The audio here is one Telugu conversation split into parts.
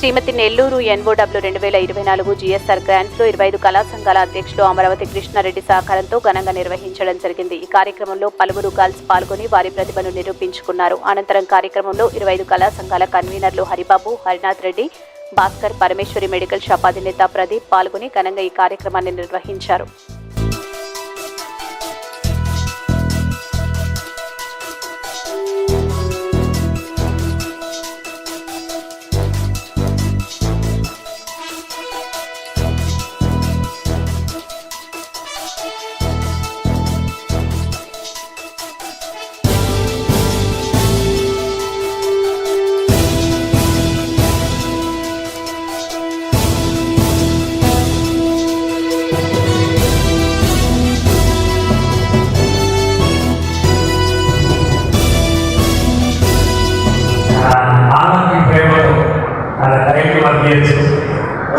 శ్రీమతి నెల్లూరు ఎన్ఓడబ్ల్యూ 2024 జిఎస్ఆర్ గ్రాండ్స్ లో 25 కళా సంఘాల అధ్యక్షులు అమరావతి కృష్ణారెడ్డి సహకారంతో ఘనంగా నిర్వహించడం జరిగింది. ఈ కార్యక్రమంలో పలువురు గర్ల్స్ పాల్గొని వారి ప్రతిభను నిరూపించుకున్నారు. అనంతరం కార్యక్రమంలో 25 కళా సంఘాల కన్వీనర్లు హరిబాబు, హరినాథ్ రెడ్డి, భాస్కర్, పరమేశ్వరి మెడికల్ షాప్ అధినేత ప్రదీప్ పాల్గొని ఘనంగా ఈ కార్యక్రమాన్ని నిర్వహించారు.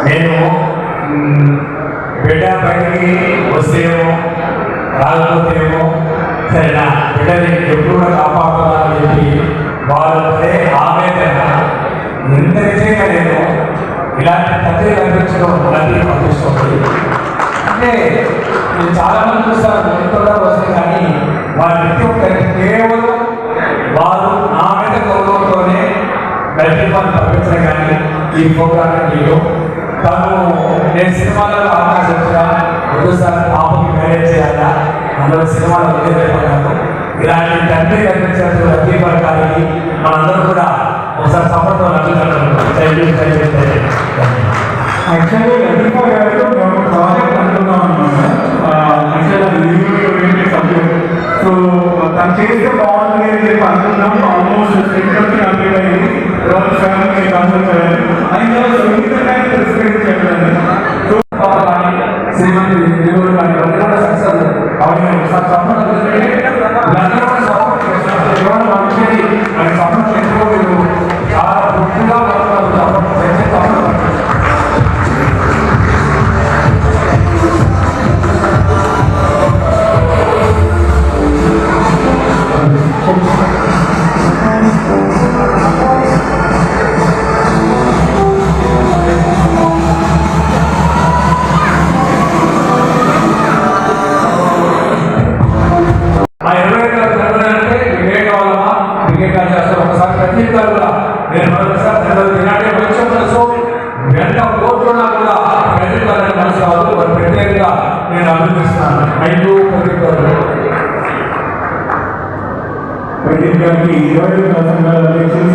నేను బిడ్డ బయటికి వస్తేమో రాకపోతేమో సరే నా బిడ్డని ఎప్పుడు కూడా కాపాడుకోవాలని చెప్పి వాళ్ళే ఆవేదన ఎంత నిజంగా నేను ఇలాంటి తల్లి కనిపించడం నది పంపిస్తుంది. అంటే నేను చాలామంది చూస్తాను ఎంతగా వస్తాయి, కానీ వాళ్ళ ప్రతి ఒక్కరికి కేవలం వారు నా మీద గౌరవంతోనే గల్పీపాలు పంపించడం. కానీ ఈ ప్రోగ్రామ్ నేను నేను సినిమాలలో అవకాశం వచ్చినా ఒకసారి పాపకి మ్యారేజ్ చేయాలా, అందులో సినిమాలు వదిలేకపోయినాను. ఇలాంటి తండ్రి కనిపించినట్టు రద్దీపాలు కానీ మనందరూ కూడా ఒకసారి సపోర్ట్తో నచ్చుతున్నాను. యాక్చువల్లీ రద్దీపా గారు మేము ప్రాజెక్ట్ అనుకున్నాం అనమాట. సబ్జెక్ట్ సో తను చేస్తే బాగుంటుంది అని చెప్పి అనుకున్నాం. ఆల్మోస్ట్ స్క్రిప్ట్ కంప్లీట్ అయింది. ఫ్యామిలీ కాన్సెప్ట్ చేయాలి అయినా శ్రీమంతి నెల్లూరు కానీ కూడా సక్సెస్ అవును. సపోర్ట్ ఎక్కువ చాలా పూర్తిగా నేను మరొకసారి ఇలాంటి వచ్చి ఎంత కోరుకున్నా కూడా ప్రజలకు మనసు కాదు. ప్రత్యేకంగా నేను అభినందిస్తున్నాను. ప్రదీప్ గారికి 20 సంఘాల అధ్యక్షులు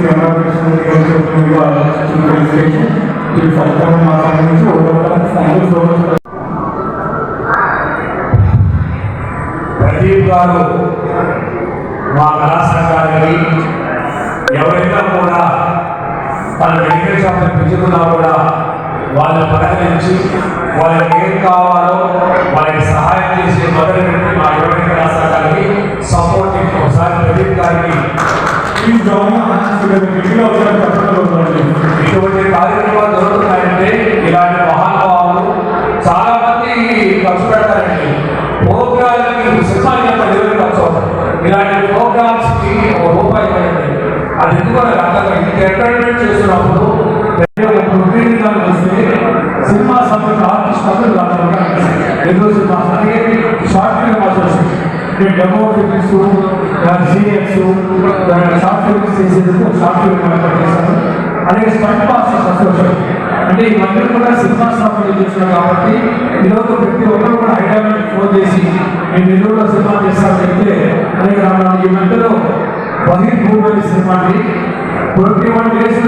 ప్రదీప్ గారు మా కళా సంఘానికి ఎవరైనా కూడా తన మెడికల్ షాప్ పెంచుకున్నా కూడా వాళ్ళని పలకరించి వాళ్ళకి ఏం కావాలో వాళ్ళకి సహాయం చేసి మొదలు పెట్టి మా 20 కళాశాలకి సపోర్టింగ్. ఒకసారి ప్రదీప్ గారికి ఇటువంటి కార్యక్రమాలు దొరుకుతున్నాయంటే ఇలాంటి మహానుభావులు చాలా మంది ఖర్చు పెడతారండి. ప్రోగ్రామ్కి సినిమాకి ఎంత డెలివరీ ఖర్చు అవుతుంది. ఇలాంటి ప్రోగ్రామ్స్కి ₹1 ఇవ్వండి. అది ఎందుకు అర్థంగా ఇంత ఎంటర్టైన్మెంట్ చేస్తున్నప్పుడు వస్తే సినిమా సంబంధించిన ఆర్టిస్ట్ అందరూ ఎందుకు సినిమా అలాగే short film association demo films serials short films చేసేందుకు షార్ట్ ఫిల్మ్ చేశారు. అలాగే స్టంట్ మాస్టర్స్ అసోసియేషన్ అంటే ఇవన్నీ కూడా సినిమా స్థాపన చేస్తున్నారు. కాబట్టి ఈరోజు ప్రతి ఒక్కరు కూడా హైదరాబాద్ ఫోన్ చేసి మేము నెల్లూరులో సినిమా చేస్తామని చెప్తే అలాగే ఈ మధ్యలో భూమి సినిమాని 21 days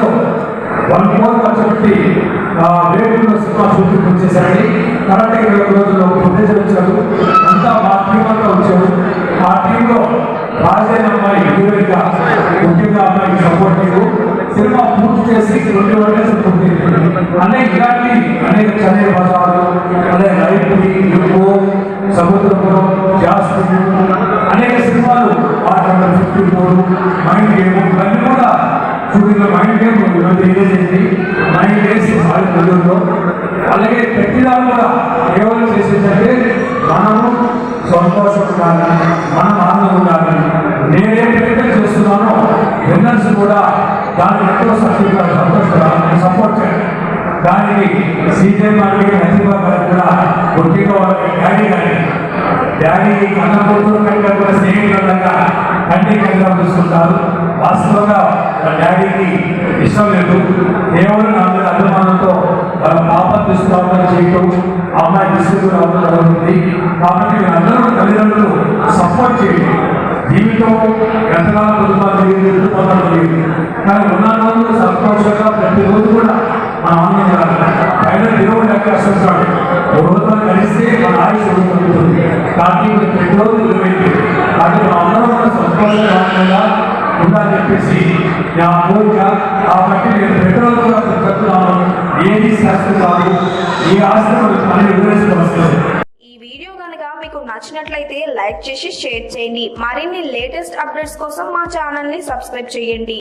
1 month ఖర్చు పెట్టి వేటూరులో సినిమా షూటింగ్ వచ్చేసరికి కరెక్ట్గా 20 రోజుల్లో ప్రొడ్యూసర్ వచ్చాడు. అంతా మా టీం అంతా వచ్చాడు. ఆ టీంలో రాజైన అమ్మాయి హీరోయిన్గా ముఖ్యంగా అమ్మాయికి సపోర్టివ్ సినిమా పూర్తి చేసి 21 days పూర్తి ఇలాంటి అనేక చదివే బజార్లు అలాగే లైబ్రరీ యుగో సముద్రపురం జాస్తి అనేక సినిమాలు వాటి 54 మైండ్ గేమ్ ఇవన్నీ కూడా షూటింగ్లో మైండ్ గేమ్ చేసింది. 9 days నెల్లూరులో. అలాగే ప్రతిదాన్ని కూడా కేవలం చేసేదంటే మనము సంతోషం ఉండాలి, మనం ఆనందం ఉండాలి. నేనేం ప్రయత్నం చేస్తున్నానో విన్నర్స్ కూడా దానికి ఎంతో సపోర్ట్ చేయాలి. దానికి సీజన్ మార్కెట్ హైదరాబాద్ గారికి కూడా ముఖ్యంగా వాళ్ళకి డాడీ కన్న కూతురు కంటే కూడా స్నేహితులంగా కంటి కంగా చూసుకుంటారు. వాస్తవంగా వాళ్ళ డాడీకి ఇష్టం లేదు, కేవలం నా మీద అభిమానంతో వాళ్ళ పాపను తీసుకోవడం చేయటం, అమ్మాయి తీసుకుని రావడం జరుగుతుంది. కాబట్టి అందరూ తల్లిదండ్రులు సపోర్ట్ చేయండి. జీవితం ఎంతకాలం కుటుంబాలు పొందలేదు, కానీ ఉన్న రోజులు సంతోషంగా ప్రతిరోజు కూడా మన ఆనందం పైన దేవుడు ఎక్కడ వస్తున్నాడు. ఒక రోజు కలిస్తే మన ఆయుష్ ఉంటుంది. కాబట్టి ప్రతిరోజు నిలబెట్టి కాబట్టి మనం అందరం కూడా సంతోషంగా ఉండాలని చెప్పేసి నా కోరిక. కాబట్టి నేను ప్రతిరోజు కూడా చెప్తున్నాను, ఏది శాస్త్రం కాదు, ఈ ఆశ్రమం పని వివరిస్తుంది. ఈ వీడియో కనుక మీకు నచ్చినట్లయితే లైక్ చేసి షేర్ చేయండి. మరిన్ని లేటెస్ట్ అప్డేట్స్ కోసం మా ఛానల్ ని సబ్స్క్రైబ్ చేయండి.